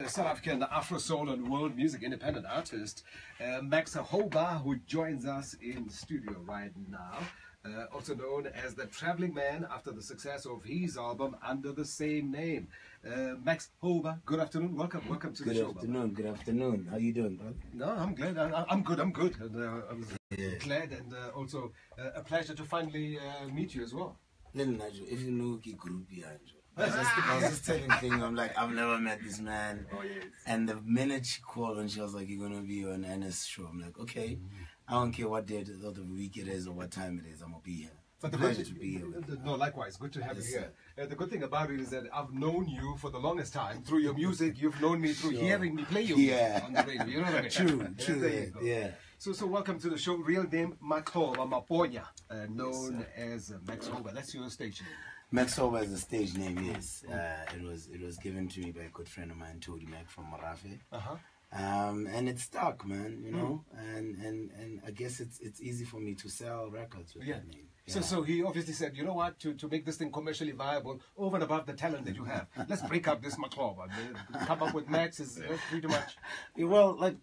South African Afro Soul and World Music Independent artist, Max-Hoba, who joins us in studio right now. Also known as the Traveling Man after the success of his album under the same name. Max-Hoba, good afternoon. Welcome to the show. Good afternoon. How you doing, bro? No, I'm glad. I'm good. And, I'm glad, and also a pleasure to finally meet you as well. If you know group I was just telling thing, I'm like, I've never met this man. Oh, yes. And the minute she called and she was like, you're going to be on Ernest's show, I'm like, okay. I don't care what day of the week it is or what time it is, I'm going to be here. But the pleasure to be here. No, likewise. Good to have you here. The good thing about it is that I've known you for the longest time through your music. You've known me through hearing me play your music on the radio. You know what I mean? True. There you go. Yeah. So welcome to the show. Real name Max-Hoba Maponya, known as Max-Hoba. That's your stage name. Max-Hoba is a stage name, yes. It was given to me by a good friend of mine, Todi Mac from Morafe. And it stuck, man, you know, and I guess it's easy for me to sell records with that name. Yeah. So he obviously said, you know what, to make this thing commercially viable, over and above the talent that you have, let's break up this Max-Hoba. Come up with Max is pretty much. Yeah, well, like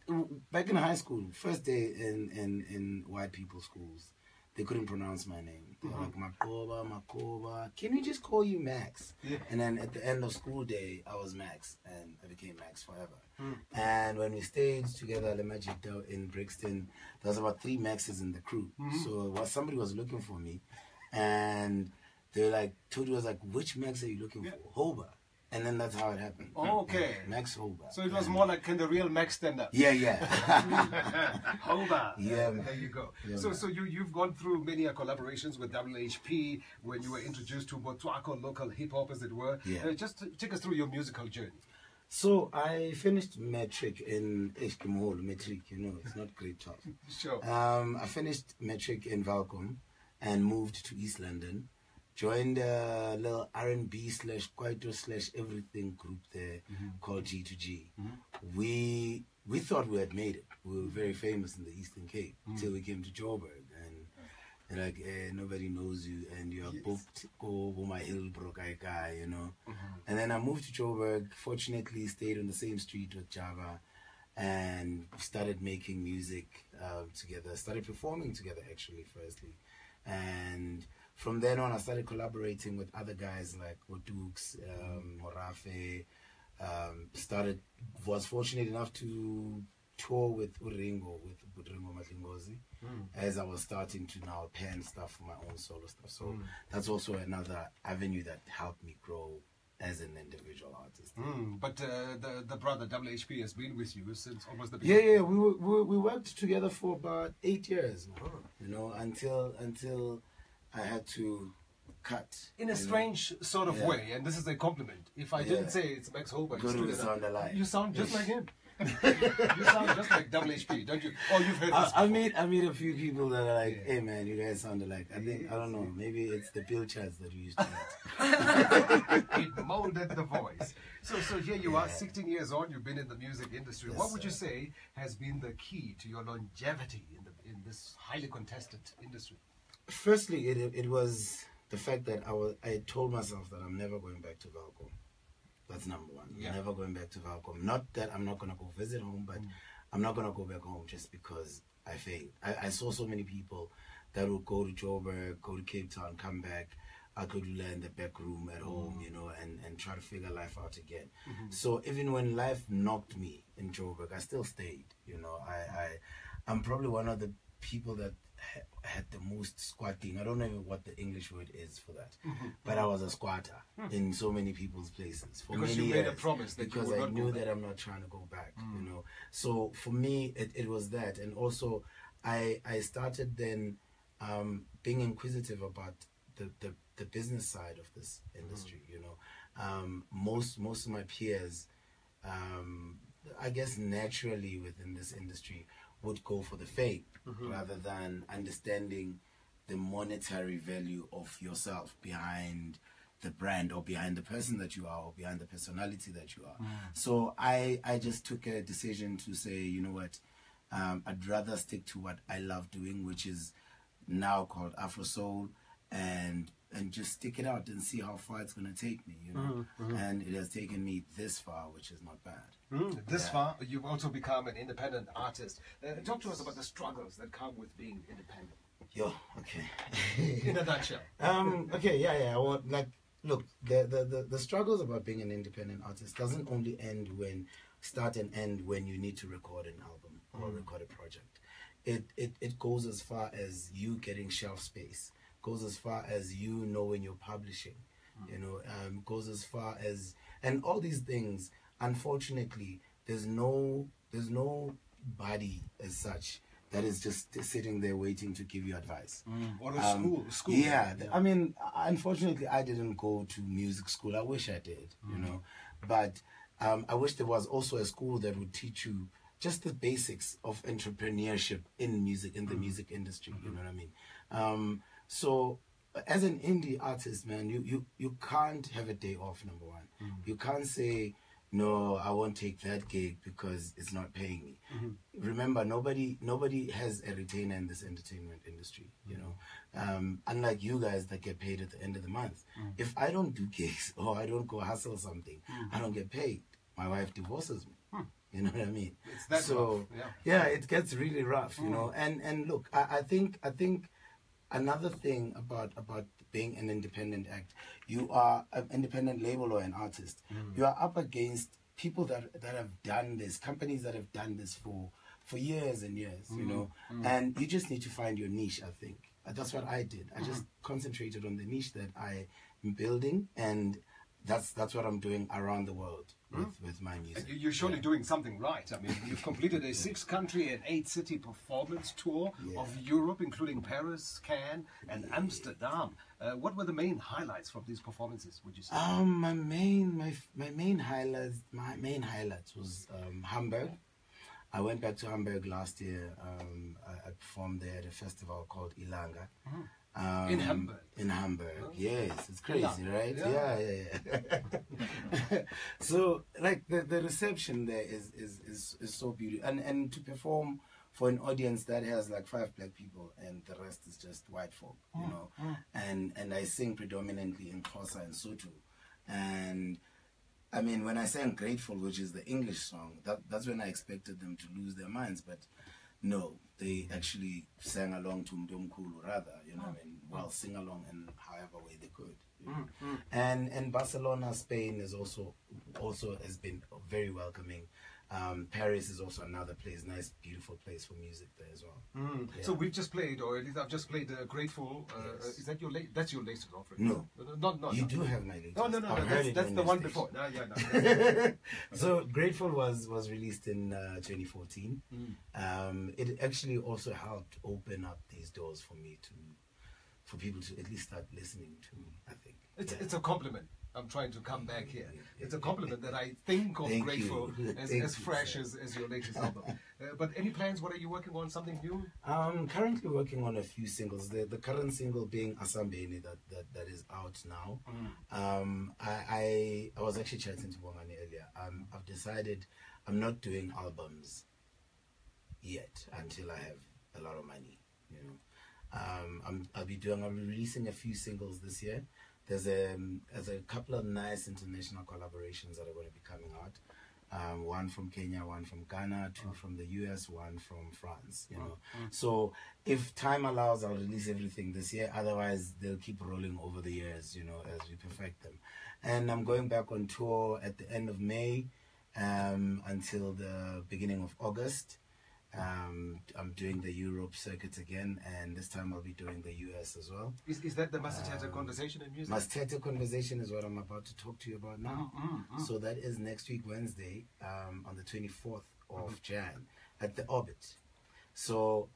back in high school, first day in white people's schools, they couldn't pronounce my name. They were like, Max-Hoba. Can we just call you Max? Yeah. And then at the end of school day, I was Max, and I became Max forever. And when we stayed together at the Magic in Brixton, there was about 3 Maxes in the crew. So somebody was looking for me, and they were like, Todi was like, which Max are you looking for? Hoba. And then that's how it happened. Oh, okay. Max-Hoba. So it was more like kind of real Max stand-up. Yeah. Hoba. Yeah. There you go. Yeah, so you've gone through many collaborations with WHP when you were introduced to Botswana, local hip-hop as it were. Yeah. Just take us through your musical journey. So I finished matric in Eskimo matric, you know, it's not great talk. Sure. I finished matric in Valcom and moved to East London. Joined a little R&B / Kwaito / everything group there called G2G. We thought we had made it. We were very famous in the Eastern Cape until we came to Joburg, and like nobody knows you, and you are booked go over my hill broke guy, you know. And then I moved to Joburg. Fortunately, stayed on the same street with Java, and started making music together. Started performing together actually firstly, and from then on, I started collaborating with other guys like Odukes, Morafe. Was fortunate enough to tour with Uringo Matlingozi, as I was starting to now pen stuff for my own solo stuff. So that's also another avenue that helped me grow as an individual artist. But the brother WHP has been with you since almost the beginning. Yeah. We worked together for about 8 years now, you know, until I had to cut. In a strange sort of way, and this is a compliment. If I didn't say it's Max-Hoba, you sound just like him. You sound just like WHP, don't you? Oh, you've heard this before. I meet a few people that are like, hey man, you guys sound alike. I don't know, maybe it's the pill charts that we used to get. It molded the voice. So here you are, 16 years on, you've been in the music industry. What would you say has been the key to your longevity in this highly contested industry? Firstly, it was the fact that I told myself that I'm never going back to Valcom. That's number one. I'm never going back to Valcom. Not that I'm not going to go visit home, but I'm not going to go back home just because I failed. I saw so many people that would go to Joburg, go to Cape Town, come back. I could learn in the back room at home, you know, and try to figure life out again. So even when life knocked me in Joburg, I still stayed. You know, I'm probably one of the people that had the most squatting. I don't know what the English word is for that, but I was a squatter in so many people's places for because many you years. Made a promise that because you would I not knew go that back. I'm not trying to go back, you know. So for me, it was that, and also I started then being inquisitive about the business side of this industry. You know, most of my peers, I guess naturally within this industry, would go for the fame rather than understanding the monetary value of yourself behind the brand or behind the person that you are or behind the personality that you are. So I just took a decision to say, you know what, I'd rather stick to what I love doing, which is now called Afro Soul, and just stick it out and see how far it's going to take me, you know. And it has taken me this far, which is not bad. This far, you've also become an independent artist. Talk to us about the struggles that come with being independent. Okay. In a nutshell. Okay, yeah. Well, like, look, the struggles about being an independent artist doesn't only start and end when you need to record an album or record a project. It goes as far as you getting shelf space, goes as far as you knowing you're publishing, you know, goes as far as, and all these things, unfortunately, there's no body as such that is just sitting there waiting to give you advice. Or a school. Yeah, I mean, unfortunately, I didn't go to music school. I wish I did, you know, but I wish there was also a school that would teach you just the basics of entrepreneurship in music, in the music industry, you know what I mean? So as an indie artist, man, you can't have a day off, number one. You can't say, no, I won't take that gig because it's not paying me. Remember, nobody has a retainer in this entertainment industry, you know. Unlike you guys that get paid at the end of the month. If I don't do gigs or I don't go hustle something, I don't get paid. My wife divorces me. You know what I mean? It's that so rough. yeah, it gets really rough, you know. And look, I think another thing about being an independent act, you are an independent label or an artist. You are up against people that have done this, companies that have done this for years and years, you know. And you just need to find your niche, I think. That's what I did. I just concentrated on the niche that I am building, and that's what I'm doing around the world with my music. And you're surely doing something right. I mean, you've completed a 6-country and 8-city performance tour of Europe, including Paris, Cannes, and Amsterdam. What were the main highlights from these performances, would you say? My main highlights was Hamburg. I went back to Hamburg last year. I performed there at a festival called Ilanga. In Hamburg? In Hamburg, yes. It's crazy, right? Yeah. So, like, the reception there is so beautiful. And to perform for an audience that has, like, 5 black people and the rest is just white folk, you know. And I sing predominantly in Xhosa and Sotho. And, I mean, when I sang Grateful, which is the English song, that's when I expected them to lose their minds, but no, they actually sang along to Mdomkulu rather, you know, I mean, well, sing along in however way they could. You know? And Barcelona, Spain is also has been very welcoming. Paris is also another place, nice, beautiful place for music there as well. So we've just played, or at least I've just played Grateful. Yes. Is that that's your latest offering? No. Not you do have my latest. No, that's the one before. No, So Grateful was released in 2014. It actually also helped open up these doors for me for people to at least start listening to me, I think. It's a compliment. I'm trying to come back here. It's a compliment that I think of Grateful as fresh as your latest album. But any plans? What are you working on? Something new? I'm currently working on a few singles. The current single being Asambeni that is out now. I was actually chatting to Bongani earlier. I've decided I'm not doing albums yet until I have a lot of money. You know, I'll be releasing a few singles this year. There's a couple of nice international collaborations that are going to be coming out. One from Kenya, one from Ghana, 2 from the US, 1 from France, you know. So if time allows, I'll release everything this year. Otherwise, they'll keep rolling over the years, you know, as we perfect them. And I'm going back on tour at the end of May until the beginning of August. I'm doing the Europe circuit again, and this time I'll be doing the US as well. Is that the Masatete Conversation in Music? Masatete Conversation is what I'm about to talk to you about now. So that is next week, Wednesday, on the 24th of Jan at the Orbit. So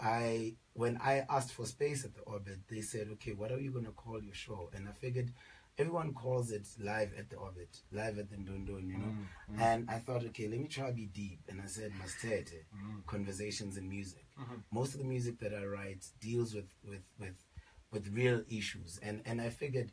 when I asked for space at the Orbit, they said, okay, what are you going to call your show? And I figured everyone calls it Live at the Orbit, Live at the Ndondon, you know. And I thought, okay, let me try to be deep. And I said, Masatete, Conversations in Music. Most of the music that I write deals with real issues. And I figured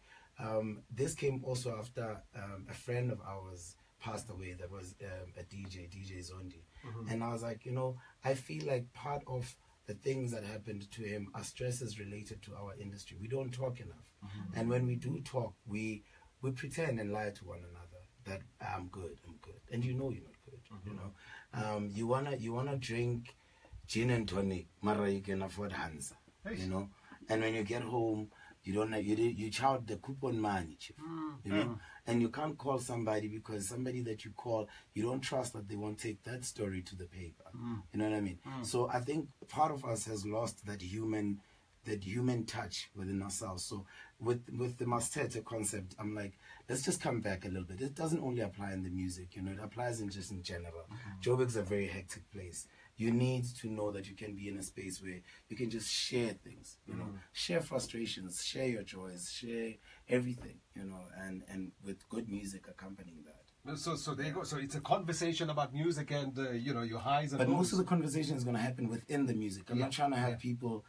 this came also after a friend of ours passed away that was a DJ Zondi. And I was like, you know, I feel like part of the things that happened to him are stresses related to our industry. We don't talk enough. And when we do talk, we pretend and lie to one another that I'm good. And you know you're not good, you know. You wanna drink gin and tonic, mara you can afford Hansa, you know. And when you get home, you don't have, you shout the coupon money, chief, you know. And you can't call somebody because somebody that you call, you don't trust that they won't take that story to the paper. You know what I mean? So I think part of us has lost that human touch within ourselves. So with the Mastete concept, I'm like, let's just come back a little bit. It doesn't only apply in the music, you know, it applies in just in general. Joburg's a very hectic place. You need to know that you can be in a space where you can just share things, you know, share frustrations, share your joys, share everything, you know, and with good music accompanying that. So there you go. So it's a conversation about music and you know, your highs and lows. But most of the conversation is going to happen within the music. I'm not trying to have people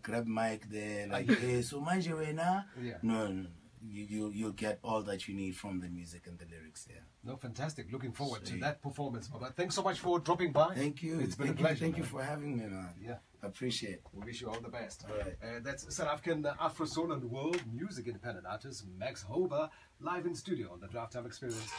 grab mic there like, hey, so manje wena. No. You'll get all that you need from the music and the lyrics. No, fantastic. Looking forward to that performance. But thanks so much for dropping by. Thank you. It's been a pleasure. Thank you for having me, man. I appreciate it. We wish you all the best. All right. That's South African Afro Soul and World music independent artist Max-Hoba live in studio on the Draft Time Experience.